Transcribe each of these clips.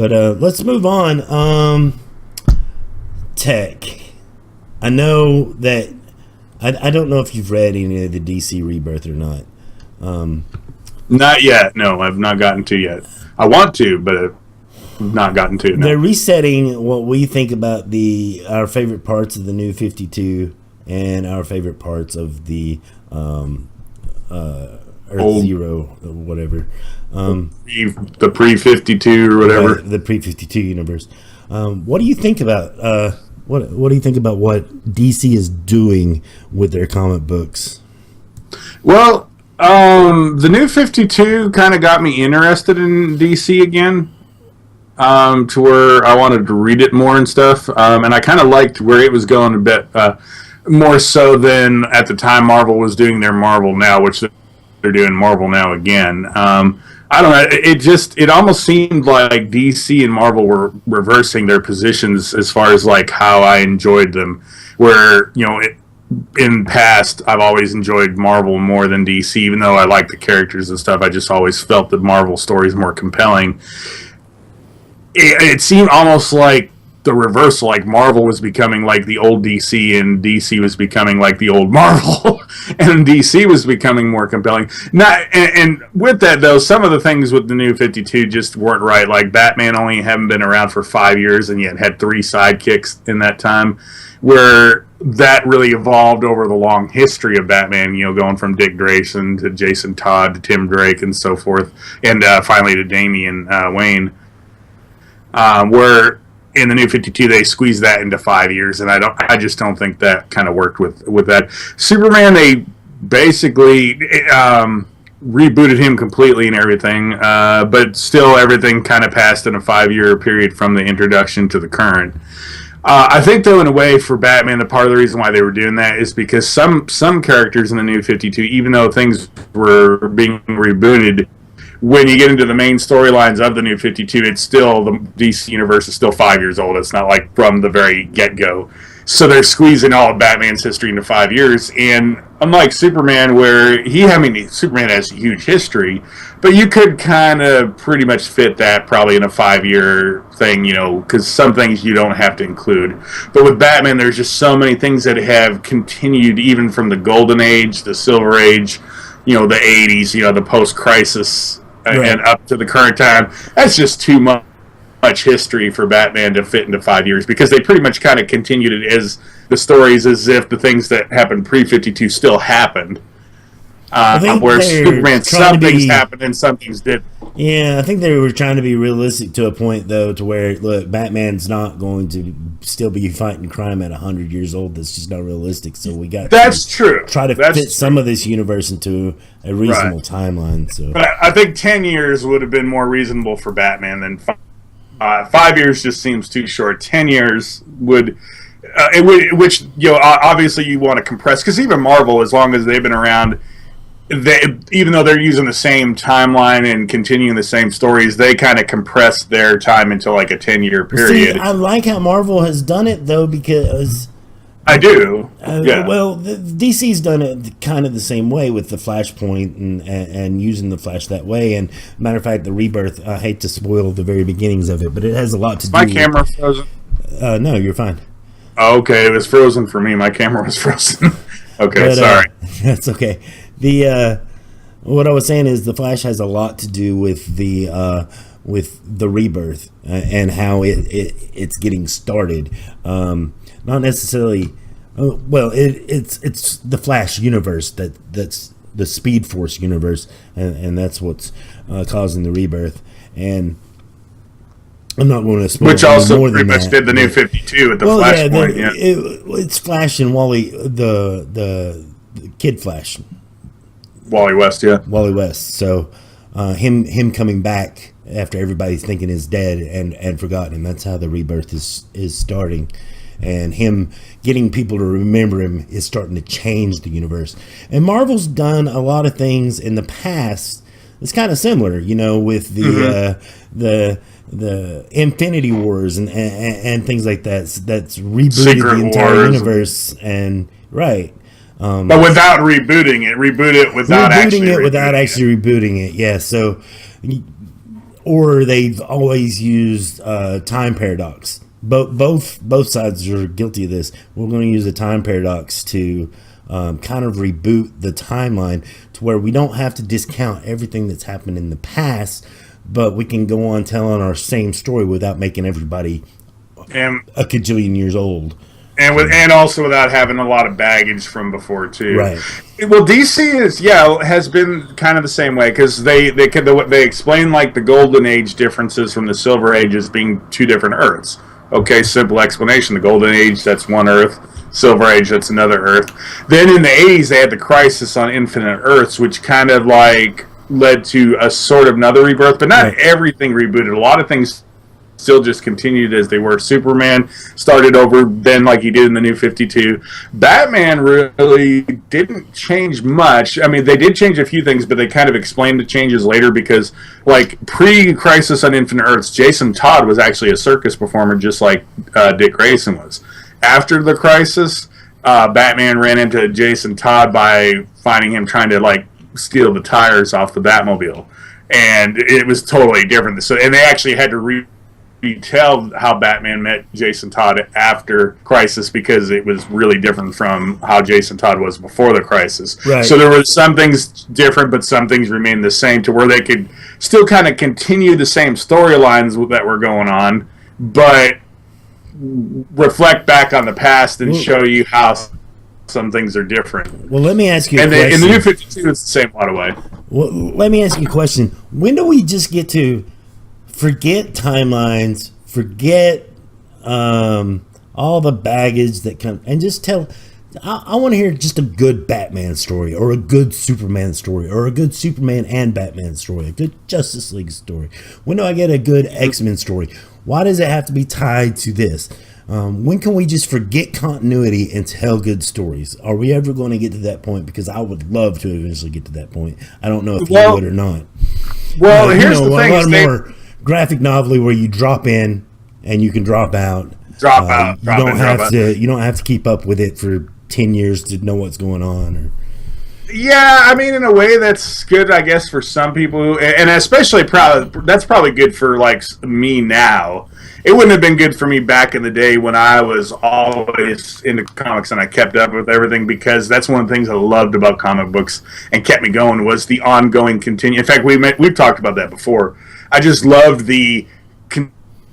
But let's move on. Tech. I know that I don't know if you've read any of the DC Rebirth or not. Not yet. No, I've not gotten to yet. I want to, but I've not gotten to. No. They're resetting what we think about our favorite parts of the New 52 and our favorite parts of the Earth Zero or whatever. The pre-52 or whatever. The pre-52 universe. What do you think about what do you think about what DC is doing with their comic books? Well, the New 52 kind of got me interested in DC again, to where I wanted to read it more and stuff, and I kind of liked where it was going a bit more so than at the time Marvel was doing their Marvel Now, which they're doing Marvel Now again. I don't know. It almost seemed like DC and Marvel were reversing their positions as far as like how I enjoyed them. Where in past I've always enjoyed Marvel more than DC, even though I like the characters and stuff. I just always felt that Marvel stories more compelling. It seemed almost like the reversal, like Marvel was becoming like the old DC and DC was becoming like the old Marvel, and DC was becoming more compelling. And with that though, some of the things with the New 52 just weren't right. Like Batman only hadn't been around for 5 years and yet had 3 sidekicks in that time, where that really evolved over the long history of Batman, going from Dick Grayson to Jason Todd to Tim Drake and so forth, and finally to Damian Wayne, where in the New 52 they squeezed that into 5 years, and I just don't think that kind of worked with that. Superman, they basically rebooted him completely and everything, but still everything kind of passed in a 5-year period from the introduction to the current. I think, though, in a way, for Batman, the part of the reason why they were doing that is because some characters in the New 52, even though things were being rebooted, when you get into the main storylines of the New 52, it's still, the DC universe is still 5 years old. It's not like from the very get-go. So they're squeezing all of Batman's history into 5 years. And unlike Superman, where Superman has a huge history, but you could kind of pretty much fit that probably in a 5-year thing, because some things you don't have to include. But with Batman, there's just so many things that have continued even from the Golden Age, the Silver Age, the 80s, the post-crisis, right, and up to the current time. That's just too much history for Batman to fit into 5 years, because they pretty much kind of continued it as the stories as if the things that happened pre-52 still happened. Where Superman, some things happened and some things didn't. Yeah, I think they were trying to be realistic to a point, though, to where, look, Batman's not going to still be fighting crime at 100 years old. That's just not realistic. So we got true. Try to fit some of this universe into a reasonable timeline. So, but I think 10 years would have been more reasonable for Batman than 5 years. Just seems too short. 10 years would. Which obviously you want to compress, because even Marvel, as long as they've been around, even though they're using the same timeline and continuing the same stories, they kind of compress their time into like a 10-year period. See, I like how Marvel has done it, though, because I do. Yeah. Well, DC's done it kind of the same way with the Flashpoint and using the Flash that way. And matter of fact, the Rebirth, I hate to spoil the very beginnings of it, but it has a lot to do. My camera frozen? No, you're fine. Oh, okay, it was frozen for me. My camera was frozen. Okay, sorry. That's okay. What I was saying is the Flash has a lot to do with the Rebirth and how it's getting started. Not necessarily. It's the Flash universe that's the Speed Force universe, and that's what's causing the Rebirth. And I'm not going to spoil which also more pretty than much that, did the New 52 at the Flashpoint. It's Flash and Wally, the Kid Flash. Wally West, yeah. Wally West. So him coming back after everybody's thinking he's dead and forgotten him. That's how the Rebirth is starting. And him getting people to remember him is starting to change the universe. And Marvel's done a lot of things in the past. It's kind of similar, with the Infinity Wars and things like that. That's rebooted Secret the entire Wars. Universe and right. But without rebooting it, reboot it without actually rebooting it. Yeah, so or they've always used time paradox. Both sides are guilty of this. We're going to use a time paradox to kind of reboot the timeline to where we don't have to discount everything that's happened in the past, but we can go on telling our same story without making everybody a cajillion years old. And also without having a lot of baggage from before too. Right. Well, DC has been kind of the same way, because they explain like the Golden Age differences from the Silver Age as being two different Earths. Okay, simple explanation. The Golden Age, that's one Earth. Silver Age, that's another Earth. Then in the 80s, they had the Crisis on Infinite Earths, which kind of like led to a sort of another rebirth, but not everything rebooted. A lot of things still just continued as they were. Superman started over then like he did in the New 52. Batman really didn't change much. I mean, they did change a few things, but they kind of explained the changes later, because like pre-Crisis on Infinite Earths, Jason Todd was actually a circus performer just like Dick Grayson was. After the Crisis, Batman ran into Jason Todd by finding him trying to like steal the tires off the Batmobile, and it was totally different. So, and they actually had to retell how Batman met Jason Todd after Crisis, because it was really different from how Jason Todd was before the Crisis. Right. So there were some things different, but some things remained the same, to where they could still kind of continue the same storylines that were going on, but reflect back on the past and show you how some things are different. Well, let me ask you a question. And in the New 52, it's the same a lot of way. Well, let me ask you a question. When do we just get to forget timelines, forget all the baggage that comes, and just tell... I want to hear just a good Batman story, or a good Superman story, or a good Superman and Batman story, a good Justice League story. When do I get a good X-Men story? Why does it have to be tied to this? When can we just forget continuity and tell good stories? Are we ever going to get to that point? Because I would love to eventually get to that point. I don't know if you would or not. Well, here's the thing. A lot more graphic novel where you drop in and you can drop out. You don't have to keep up with it for 10 years to know what's going on. Yeah, I mean, in a way, that's good, I guess, for some people, and especially that's probably good for like me now. It wouldn't have been good for me back in the day when I was always into comics and I kept up with everything, because that's one of the things I loved about comic books and kept me going, was the ongoing continue. In fact, we've talked about that before. I just loved the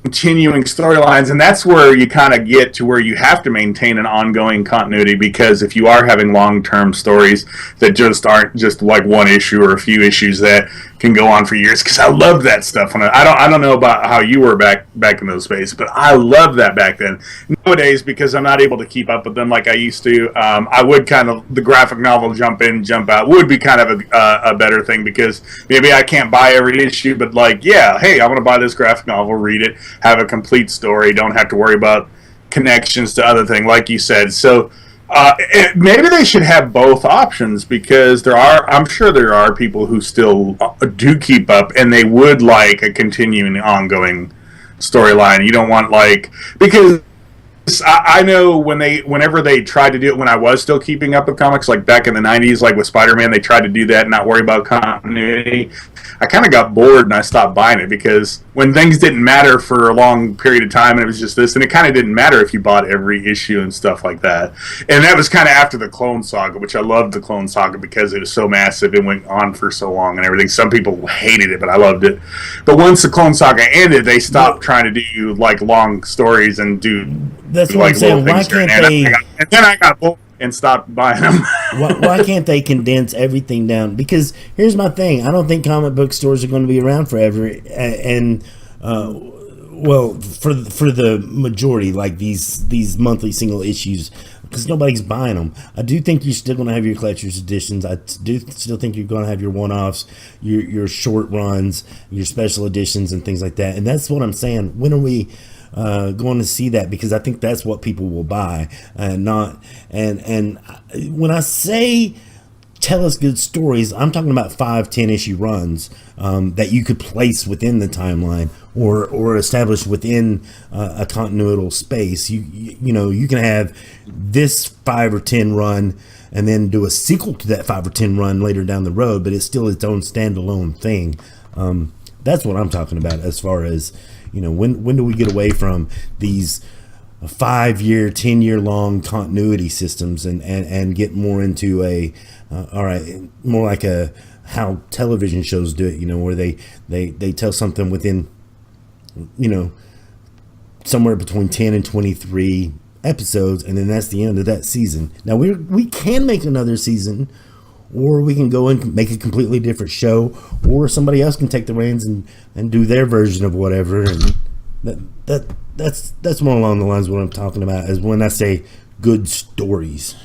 continuing storylines, and that's where you kind of get to where you have to maintain an ongoing continuity, because if you are having long-term stories that just aren't just like one issue or a few issues that can go on for years, because I loved that stuff. And I don't know about how you were back in those days, but I loved that back then. Nowadays, because I'm not able to keep up with them like I used to, I would kind of, the graphic novel jump in, jump out would be kind of a better thing, because maybe I can't buy every issue, but like, yeah, hey, I want to buy this graphic novel, read it, have a complete story, don't have to worry about connections to other things, like you said. So maybe they should have both options, because I'm sure there are people who still do keep up, and they would like a continuing, ongoing storyline. You don't want because I know whenever they tried to do it when I was still keeping up with comics, like back in the 90s, like with Spider-Man, they tried to do that and not worry about continuity. I kind of got bored and I stopped buying it, because when things didn't matter for a long period of time and it was just this, and it kind of didn't matter if you bought every issue and stuff like that. And that was kind of after the Clone Saga, which I loved the Clone Saga because it was so massive. It went on for so long and everything. Some people hated it, but I loved it. But once the Clone Saga ended, they stopped trying to do like long stories and do... That's what I'm saying. Why can't they... And then I got bored and stopped buying them. why can't they condense everything down? Because here's my thing. I don't think comic book stores are going to be around forever. And well, for the majority, like these monthly single issues, because nobody's buying them. I do think you're still going to have your collector's editions. I do still think you're going to have your one-offs, your short runs, your special editions, and things like that. And that's what I'm saying. When are we going to see that? Because I think that's what people will buy, and when I say tell us good stories, I'm talking about 5-10 issue runs that you could place within the timeline or establish within a continuital space. You know, you can have this 5 or 10 run and then do a sequel to that 5 or 10 run later down the road, but it's still its own standalone thing. That's what I'm talking about as far as, when do we get away from these 5-year, 10-year long continuity systems and get more into more like how television shows do it, where they tell something within, somewhere between 10 and 23 episodes, and then that's the end of that season. Now we can make another season, or we can go and make a completely different show, or somebody else can take the reins and do their version of whatever. And that's more along the lines of what I'm talking about, is when I say good stories.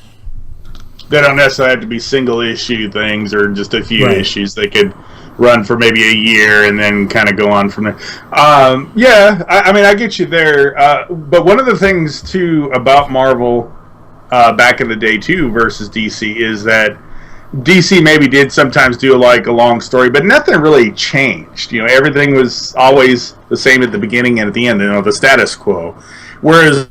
They don't necessarily have to be single issue things or just a few issues. They could run for maybe a year and then kind of go on from there. I mean, I get you there. But one of the things, too, about Marvel back in the day, too, versus DC is that DC maybe did sometimes do like a long story, but nothing really changed. Everything was always the same at the beginning and at the end, the status quo. Whereas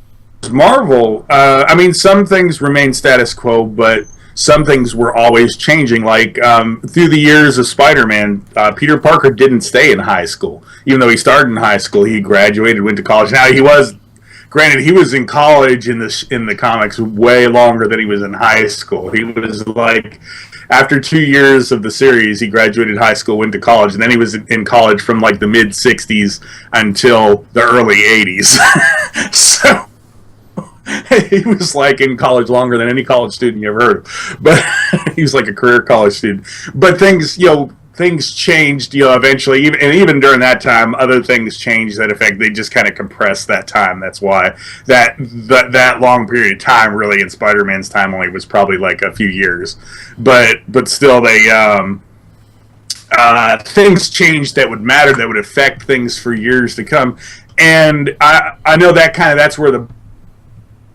Marvel, I mean, some things remain status quo, but some things were always changing. Like through the years of Spider-Man, Peter Parker didn't stay in high school. Even though he started in high school, he graduated, went to college. Now he was, granted, he was in college in the comics way longer than he was in high school. He was like, after 2 years of the series, he graduated high school, went to college, and then he was in college from like the mid '60s until the early '80s. So he was like in college longer than any college student you ever heard of. But he was like a career college student. But things changed, eventually, even during that time, other things changed that affect. They just kind of compressed that time. That's why that long period of time, really, in Spider-Man's time, only was probably like a few years. But still, they things changed that would matter, that would affect things for years to come. And I know that's where the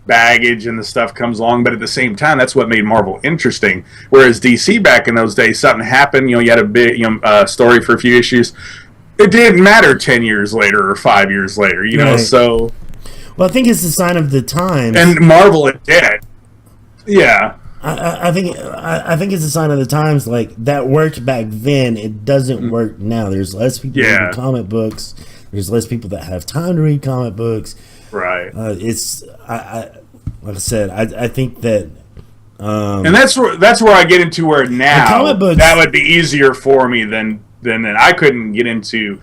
baggage and the stuff comes along, but at the same time, that's what made Marvel interesting. Whereas DC back in those days, something happened, you had a big story for a few issues, it didn't matter 10 years later or 5 years later, right. So well, I think it's a sign of the times, and Marvel it did. Yeah, I think it's a sign of the times. Like, that worked back then, it doesn't work now. There's less people reading comic books, there's less people that have time to read comic books. Right. Like I said, I think that, and that's where I get into where now comic books, that would be easier for me than I couldn't get into.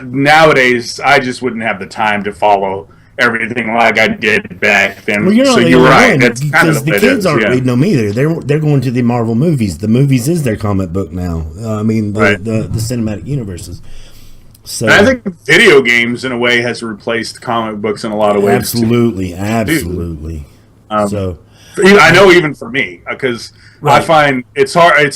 Nowadays, I just wouldn't have the time to follow everything like I did back then. Well, so you're right. That's kind because of the kids aren't reading them either. They're going to the Marvel movies. The movies is their comic book now. I mean, the cinematic universes. So, and I think video games, in a way, has replaced comic books in a lot of ways. Absolutely. So I know, even for me, because I find it's hard.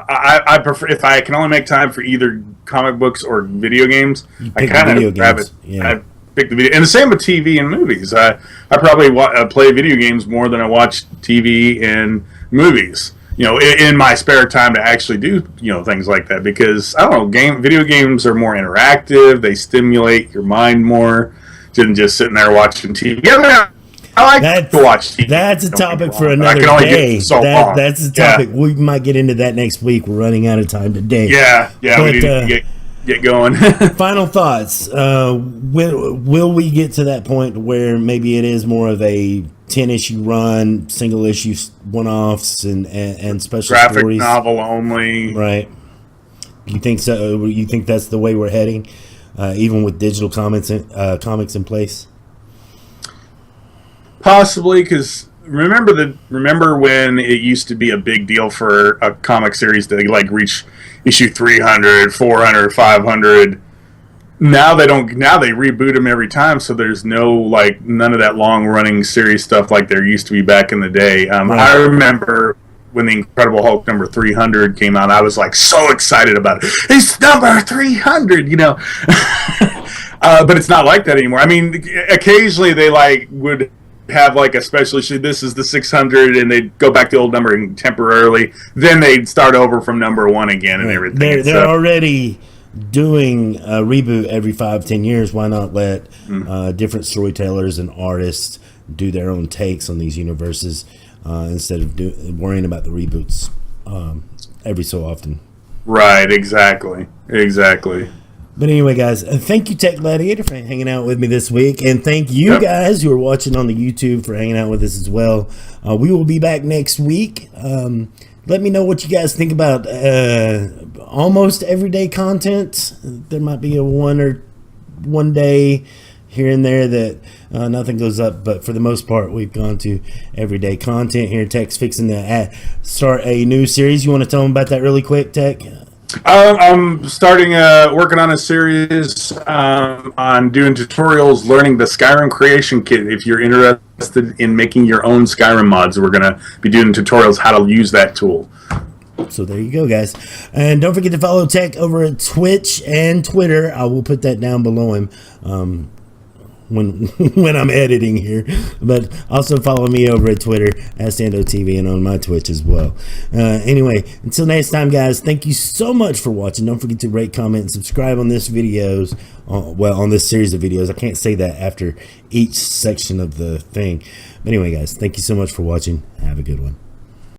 I prefer, if I can only make time for either comic books or video games, I kind of grab it. Yeah. I pick the video, and the same with TV and movies. I probably play video games more than I watch TV and movies. In my spare time to actually do, things like that, because I don't know, video games are more interactive. They stimulate your mind more than just sitting there watching TV. Yeah, I like to watch TV. That's a topic for another day. That's a topic. We might get into that next week. We're running out of time today. Yeah, but, we need to get going. Final thoughts. Will we get to that point where maybe it is more of a 10-issue run, single issue one-offs, and special graphic stories? Novel only. Right. You think so? You think that's the way we're heading, even with digital comics in place? Possibly, because remember when it used to be a big deal for a comic series to like reach issue 300, 400, 500. Now they don't. Now they reboot them every time, so there's none of that long running series stuff like there used to be back in the day. I remember when the Incredible Hulk number 300 came out, I was like so excited about it. It's number 300, but it's not like that anymore. I mean, occasionally they would have a special issue. This is the 600, and they'd go back to the old number and temporarily. Then they'd start over from number 1 again and everything. They're already doing a reboot every 5-10 years. Why not let different storytellers and artists do their own takes on these universes instead of worrying about the reboots every so often? Right, exactly. But anyway, guys, thank you, Tech Gladiator, for hanging out with me this week. And thank you guys who are watching on the YouTube for hanging out with us as well. We will be back next week. Let me know what you guys think about almost everyday content. There might be a one day here and there that nothing goes up, but for the most part, we've gone to everyday content here. Tech's fixing to start a new series. You want to tell them about that really quick, Tech? I'm starting working on a series on doing tutorials, learning the Skyrim creation kit. If you're interested in making your own Skyrim mods, we're going to be doing tutorials how to use that tool. So there you go, guys. And don't forget to follow Tech over at Twitch and Twitter. I will put that down below him when I'm editing here. But also follow me over at Twitter at StandoTV and on my Twitch as well. Anyway, until next time, guys, thank you so much for watching. Don't forget to rate, comment, and subscribe on this videos. On this series of videos. I can't say that after each section of the thing. But anyway, guys, thank you so much for watching. Have a good one.